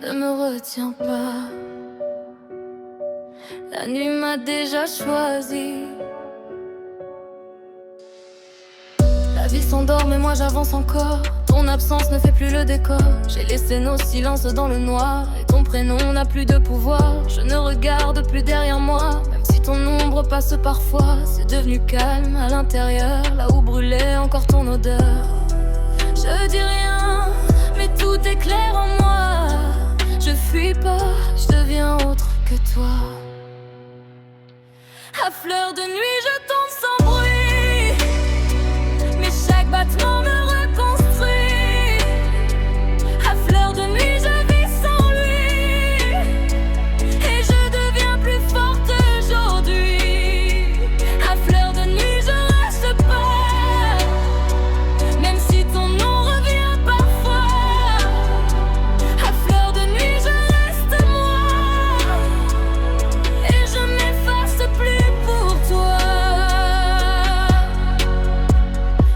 ne me retiens pas. La nuit m'a déjà choisi. La vie s'endort mais moi j'avance encore. Ton absence ne fait plus le décor. J'ai laissé nos silences dans le noir. Et ton prénom n'a plus de pouvoir. Je ne regarde plus derrière moi. Même si ton ombre passe parfois. C'est devenu calme à l'intérieur. Là où brûlait encore ton odeur. Je dis rien, mais tout est clair en moi. Je fuis pas, je deviens autre que toi. À fleur de nuit je tombe sans bruit. Mais chaque battement me reconstruit. À fleur de nuit je vis sans lui. Et je deviens plus forte aujourd'hui. À fleur de nuit je reste pas. Même si ton nom revient parfois. À fleur de nuit je reste moi. Et je m'efface plus pour toi.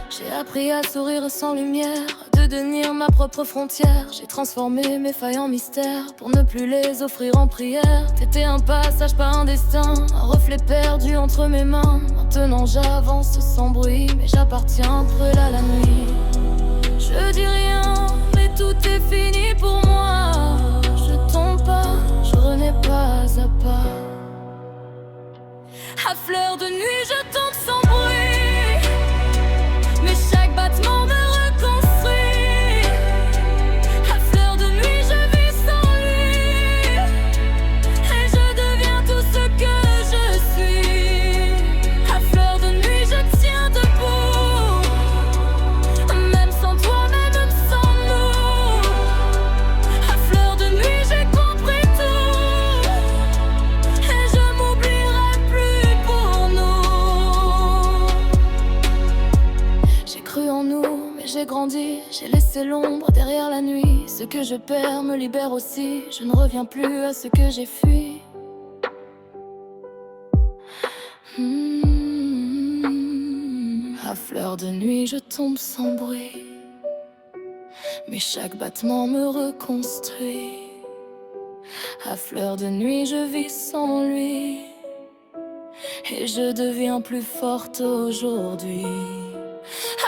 J'ai appris à sourire sans lumière, de devenir ma propre frontière. J'ai transformé mes failles en mystères pour ne plus les offrir en prière. T'étais un passage, pas un destin, un reflet perdu entre mes mains. Maintenant j'avance sans bruit, mais j'appartiens brûle à la nuit. Je dis rien, mais tout est fini pour moi. Je tombe pas, je renais pas à pas. À fleur de nuit je tombe sans bruit. Mais chaque battement me reconstruit. À fleur de nuit je vis sans lui. Et je deviens tout ce que je suis. À fleur de nuit je tiens debout. Même sans toi, même sans nous. À fleur de nuit j'ai compris tout. Et je m'oublierai plus pour nous. J'ai cru en nous, mais j'ai grandi. J'ai laissé l'ombre derrière la nuit. Ce que je perds me libère aussi. Je ne reviens plus à ce que j'ai fui. À fleur de nuit je tombe sans bruit. Mais chaque battement me reconstruit. À fleur de nuit je vis sans lui. Et je deviens plus forte aujourd'hui.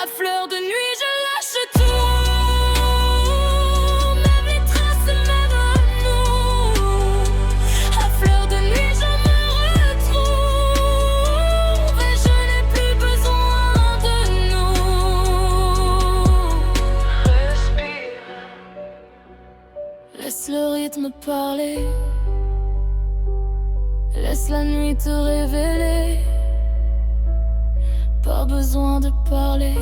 À fleur de nuit je lâche tout. Même les traces, même nous. À fleur de nuit je me retrouve. Et je n'ai plus besoin de nous. Respire. Laisse le rythme parler. Laisse la nuit te révéler. Pas besoin de parler.